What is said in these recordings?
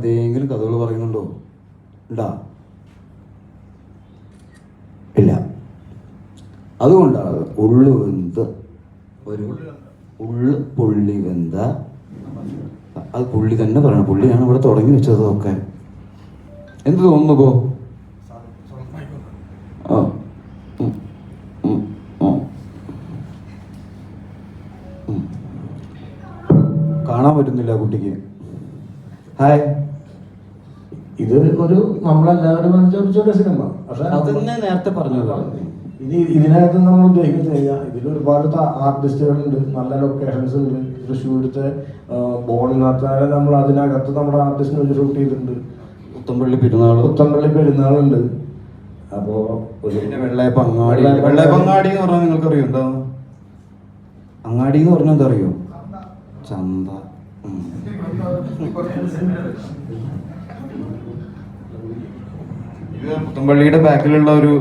എന്തെങ്കിലും കഥകൾ പറയുന്നുണ്ടോ? ഉണ്ടാ? ഇല്ല. അതുകൊണ്ടാണ് ഉള്ളു വെന്ത് ഒരു ഉള്ളു പുള്ളി വെന്ത, അത് പുള്ളി തന്നെ പറയണം. പുള്ളിയാണ് ഇവിടെ തുടങ്ങി വെച്ചതൊക്കെ. എന്ത് തോന്നുന്നു ഇപ്പോ? കാണാൻ പറ്റുന്നില്ല കുട്ടിക്ക്. ഹായ്. ഇത് ഒരു നമ്മളെല്ലാവരും ചോദിച്ചൊരു സിനിമ. പക്ഷെ അതന്നെ നേരത്തെ പറഞ്ഞത്. ഇതിനകത്ത് നമ്മൾ ഉദ്ദേശിക്കുന്നത് ഇതിൽ ഒരുപാട് ആർട്ടിസ്റ്റുകളുണ്ട്, നല്ല ലൊക്കേഷൻസ് ഉണ്ട്. തൃശ്ശൂരത്തെ ബോളിനകത്താരെ നമ്മൾ അതിനകത്ത് നമ്മുടെ ആർട്ടിസ്റ്റിനെ വെച്ച് ഷൂട്ട് ചെയ്തിട്ടുണ്ട്. പുത്തമ്പള്ളി പെരുന്നാളുണ്ട്. അപ്പോ വെള്ളയപ്പങ്ങാടി എന്ന് പറഞ്ഞാൽ നിങ്ങൾക്കറിയോ എന്താ? അങ്ങാടി എന്ന് പറഞ്ഞാൽ എന്താ അറിയോ? ചന്ത. ഇത് പുത്തമ്പള്ളിയുടെ ബാക്കിലുള്ള ഒരു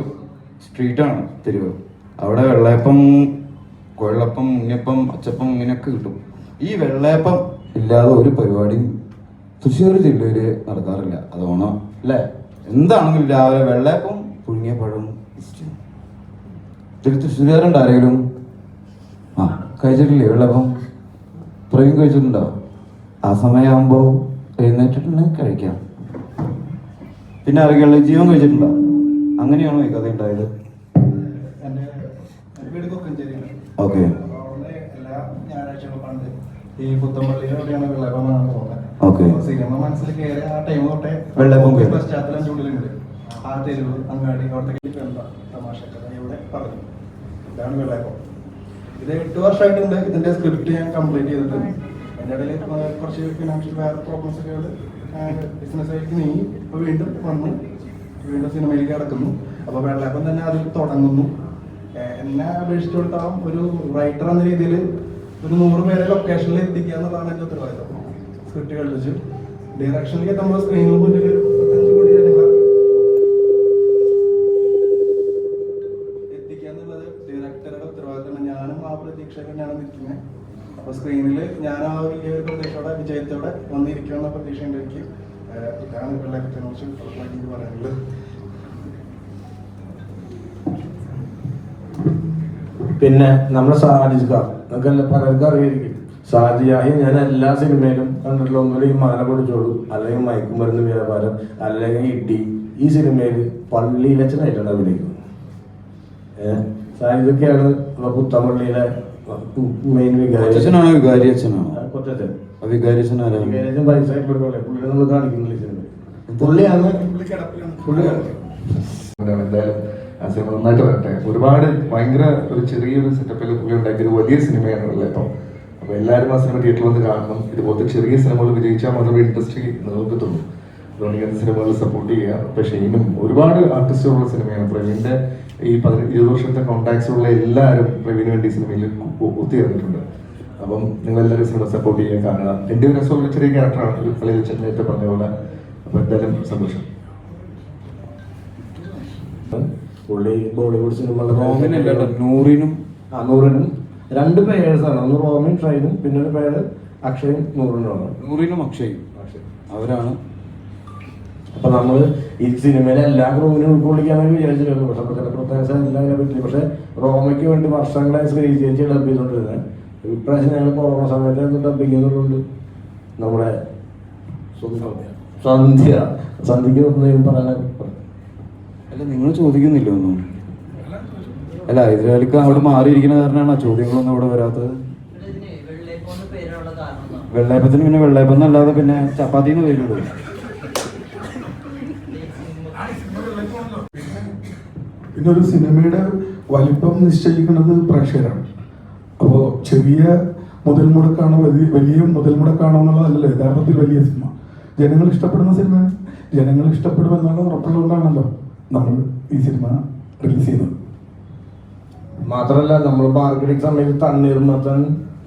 സ്ട്രീറ്റാണ് തെരുവ്. അവിടെ വെള്ളയപ്പം, കൊഴലപ്പം, ഉണ്ണിയപ്പം, അച്ചപ്പം ഇങ്ങനെയൊക്കെ കിട്ടും. ഈ വെള്ളയപ്പം ഇല്ലാതെ ഒരു പരിപാടിയും തൃശ്ശൂർ ജില്ലയിൽ നടക്കാറില്ല. അത് ഓണം അല്ലേ? എന്താണെങ്കിലും രാവിലെ വെള്ളയപ്പം, പുഴുങ്ങിയ പഴം. ഇതിൽ തൃശ്ശൂരുകാരുണ്ട് ആരെങ്കിലും? കഴിച്ചിട്ടില്ലേ വെള്ളയപ്പം? പ്രവീൺ കഴിച്ചിട്ടുണ്ടോ? ആ സമയമാകുമ്പോൾ എഴുന്നേറ്റിട്ടുണ്ടെങ്കിൽ കഴിക്കാം. പിന്നെ ആരെങ്കിലും ജീവൻ കഴിച്ചിട്ടുണ്ടോ? അങ്ങനെയാണോ ഈ കഥ ഉണ്ടായത്? ഓക്കെ. ഈ പുത്തമ്പള്ളിയിലൂടെയാണ് വെള്ളയപ്പം പോകുന്നത്. ഓക്കെ. സിനിമ മനസ്സിൽ കയറി ആ ടൈം തൊട്ടേ വെള്ളയപ്പം പശ്ചാത്തലം ചൂടിലുണ്ട്. ആ തെരുവ്, അങ്ങാടി, അവിടത്തേക്ക് തമാശക്കഥ ഇവിടെ പറഞ്ഞു. ഇതാണ് വെള്ളയപ്പം. ഇത് 8 വർഷമായിട്ടുണ്ട്. ഇതിന്റെ സ്ക്രിപ്റ്റ് ഞാൻ കംപ്ലീറ്റ് ചെയ്തിട്ടുണ്ട്. എൻ്റെ ഇടയിൽ കുറച്ച് ഫിനാൻഷ്യൽ വേറെ പ്രോബ്ലംസ് ഒക്കെ ബിസിനസ്സിലേക്ക് നീങ്ങി ഇപ്പോൾ വീണ്ടും സിനിമയിലേക്ക് കിടക്കുന്നു. അപ്പോൾ വെള്ളയപ്പം തന്നെ അതിൽ തുടങ്ങുന്നു. എന്നെ അപേക്ഷിച്ച് കൊടുത്താലും ഒരു റൈറ്റർ എന്ന രീതിയിൽ ഒരു 100 പേരെ ലൊക്കേഷനിൽ എത്തിക്കുക എന്നുള്ളതാണ് എൻ്റെ ഉത്തരവാദിത്തം. സ്ക്രിപ്റ്റ് കളിച്ച് ഡയറക്ഷനിലേക്ക് നമ്മൾ സ്ക്രീനിൽ മുന്നിൽ 25 കോടി ജനങ്ങൾ എത്തിക്കുക എന്നുള്ളത് ഡയറക്ടറുടെ ഉത്തരവാദിത്തമാണ്. ഞാനും ആ പ്രതീക്ഷയിൽ തന്നെയാണ് നിൽക്കുന്നത്. അപ്പോൾ സ്ക്രീനിൽ ഞാൻ ആ വലിയൊരു പ്രതീക്ഷയോടെ, വിജയത്തോടെ വന്നിരിക്കുമെന്ന പ്രതീക്ഷയുണ്ട് എനിക്ക്. ഇതാണ് വെള്ളയപ്പത്തിനെ കുറിച്ച് എനിക്ക് പറയാനുള്ളത്. പിന്നെ നമ്മുടെ സാജിക്കാർ നമുക്കെല്ലാം പലർക്കും അറിയായിരിക്കും. സാജിയായി ഞാൻ എല്ലാ സിനിമയിലും കണ്ടിട്ടുള്ള ഒന്നുമില്ല ഈ മാല പൊടിച്ചോളൂ, അല്ലെങ്കിൽ മയക്കുമരുന്ന് വ്യാപാരം, അല്ലെങ്കിൽ ഇടി. ഈ സിനിമയിൽ പള്ളിയിലച്ഛനായിട്ടാണ് അഭിനയിക്കുന്നത്. സാജിദൊക്കെയാണ് പുത്തമ്പള്ളിയിലെ മെയിൻ വികാരി അച്ഛനാണ്. പൈസ പുള്ളിനെ നമ്മൾ കാണിക്കുന്നില്ല സിനിമ. പുള്ളിയാണ് എന്തായാലും ആ സിനിമ നന്നായിട്ട് വരട്ടെ. ഒരുപാട് ഭയങ്കര ഒരു ചെറിയൊരു സെറ്റപ്പിൽ പുള്ളി ഉണ്ടാക്കിയ ഒരു വലിയ സിനിമയാണ് വെള്ളയപ്പം. അപ്പോൾ എല്ലാവരും ആ സിനിമ തിയേറ്ററിൽ വന്ന് കാണണം. ഇതുപോലത്തെ ചെറിയ സിനിമകൾ വിജയിച്ചാൽ മാത്രമേ ഇൻഡസ്ട്രി നിലനിൽക്കത്തുള്ളൂ. അതുകൊണ്ട് ഇങ്ങനത്തെ സിനിമകൾ സപ്പോർട്ട് ചെയ്യുക. പക്ഷേ ഇനിയും ഒരുപാട് ആർട്ടിസ്റ്റുകളുള്ള സിനിമയാണ്. പ്രവീണിന്റെ ഈ 20 വർഷത്തെ കോൺടാക്ട്സ് ഉള്ള എല്ലാവരും പ്രവീണിന് വേണ്ടി സിനിമയിൽ ഒത്തുചേർന്നിട്ടുണ്ട്. അപ്പം നിങ്ങളെല്ലാവരും സിനിമ സപ്പോർട്ട് ചെയ്യുക, കാണുക. എൻ്റെ ഒരു രസമുള്ള ചെറിയ ക്യാരക്ടറാണ് ഒരു കളി വെച്ച് നേരത്തെ പറഞ്ഞ പോലെ. അപ്പോൾ എന്തായാലും സന്തോഷം. പുള്ളി ബോളിവുഡ് സിനിമകളുടെ നൂറിനും 2 പേഴ്സാണ്. ഒന്ന് റോമിൻ ഷൈനും, പിന്നെ ഒരു പേര് അക്ഷയും നൂറിനുമാണ്. നൂറിനും അക്ഷയും അവരാണ്. അപ്പൊ നമ്മള് ഈ സിനിമയിലെ എല്ലാ ക്രൂവിനും ഉൾക്കൊള്ളിക്കാനൊക്കെ വിചാരിച്ചിട്ടുണ്ട്. പക്ഷെ ചില പ്രത്യേകത എല്ലാം പറ്റില്ല. പക്ഷെ റോമയ്ക്ക് വേണ്ടി വർഷങ്ങളായി ശ്രീ ചേച്ചി ഡബ് ചെയ്തോണ്ടിരുന്നത്. ഇപ്രാവശ്യം ഞങ്ങൾ കൊറോണ സമയത്ത് ഡബ് ചെയ്യുന്നുണ്ട്. നമ്മുടെ സന്ധ്യക്ക് പറയാൻ. അല്ല, നിങ്ങൾ ചോദിക്കുന്നില്ല ഒന്നും? അല്ല, ഇതിലേക്ക് അവിടെ മാറിയിരിക്കുന്ന കാരണമാണ് ചോദ്യങ്ങളൊന്നും അവിടെ വരാത്തത്. വെള്ളയപ്പത്തിന് പിന്നെ വെള്ളയപ്പം എന്നല്ലാതെ പിന്നെ ചപ്പാത്തിന്ന് പേരിടും. പിന്നെ ഒരു സിനിമയുടെ വലിപ്പം നിശ്ചയിക്കുന്നത് പ്രേക്ഷകരാണ്. അപ്പോൾ ചെറിയ മുതൽ മുടക്കാണോ വലിയ മുതൽ മുടക്കാണോ എന്നുള്ളതല്ലല്ലോ യഥാർത്ഥത്തിൽ വലിയ സിനിമ. ജനങ്ങൾ ഇഷ്ടപ്പെടുന്ന സിനിമ ജനങ്ങൾ ഇഷ്ടപ്പെടുമെന്നുള്ള ഉറപ്പുള്ളതുകൊണ്ടാണല്ലോ നമ്മൾ ഈ സിനിമ റിലീസ് ചെയ്യുന്നത്. മാത്രമല്ല നമ്മൾ മാർക്കറ്റിംഗ് സമയത്ത് തണ്ണീർമത്തൻ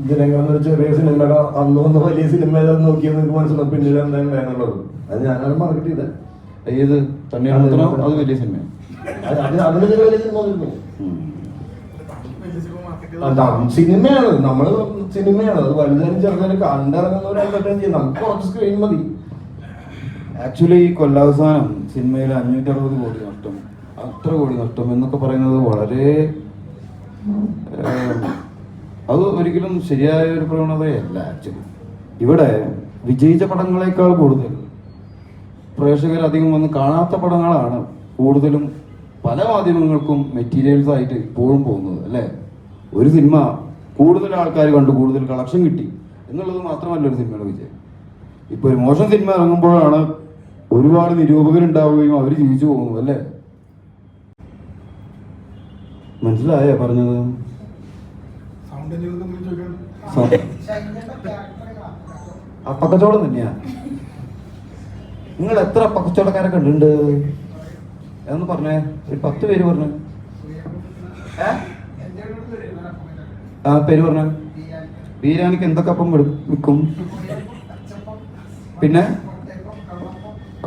ജനങ്ങൾ എന്നൊരു ചെറിയ സിനിമയുടെ അന്ന് വലിയ സിനിമ നോക്കിയാൽ നിങ്ങൾക്ക് മനസ്സിലാവും പിന്നീട് എന്തായാലും വേണമെന്നുള്ളത്. അത് ഞാനാണ് മാർക്കറ്റ് ചെയ്തത്. ഏത് തണ്ണീർമത്തനോ? അത് വലിയ സിനിമ. അതിന് വലിയ സിനിമ വന്നിരുന്നു. സിനിമയാണ്, നമ്മള് സിനിമയാണ്. അത് വലുതായാലും ചെറുതായാലും കണ്ടിറങ്ങുന്നവരെ എന്റർടൈൻ ചെയ്യും. നമുക്ക് കുറച്ച് സ്ക്രീൻ മതി. ആക്ച്വലി ഈ കൊല്ലാവസാനം സിനിമയിൽ 560 കോടി നഷ്ടം, അത്ര കോടി നഷ്ടം എന്നൊക്കെ പറയുന്നത് വളരെ അത് ഒരിക്കലും ശരിയായ ഒരു പ്രവണതയല്ല. ആക്ച്വലി ഇവിടെ വിജയിച്ച പടങ്ങളെക്കാൾ കൂടുതൽ പ്രേക്ഷകർ അധികം വന്ന് കാണാത്ത പടങ്ങളാണ് കൂടുതലും പല മാധ്യമങ്ങൾക്കും മെറ്റീരിയൽസ് ആയിട്ട് ഇപ്പോഴും പോകുന്നത് അല്ലേ. ഒരു സിനിമ കൂടുതൽ ആൾക്കാർ കണ്ടു, കൂടുതൽ കളക്ഷൻ കിട്ടി എന്നുള്ളത് മാത്രമല്ല ഒരു സിനിമയുടെ വിജയം. ഇപ്പോൾ ഒരു മോശം സിനിമ ഇറങ്ങുമ്പോഴാണ് ഒരുപാട് നിരൂപകരുണ്ടാവുകയും അവർ ജീവിച്ചു പോകുന്നത് അല്ലേ. മനസ്സിലായോ പറഞ്ഞത്? സൗണ്ട് എഞ്ചിനീയർ തമ്മിൽ ചോദിക്കാൻ അപ്പക്കച്ചവടം തന്നെയാ. നിങ്ങൾ എത്ര അപ്പക്കച്ചവടക്കാരെ കണ്ടിട്ടുണ്ട് എന്ന് പറഞ്ഞേ, ഒരു 10 പേര് പറഞ്ഞു. ആ പേര് പറഞ്ഞ. ബിരിയാണിക്ക് എന്തൊക്കെ അപ്പം വിൽക്കും? പിന്നെ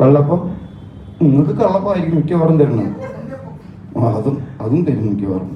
കള്ളപ്പം. നിങ്ങൾക്ക് കള്ളപ്പമായിരിക്കും മിക്കവാറും തരുന്നത്. അതും തരും മിക്കവാറും.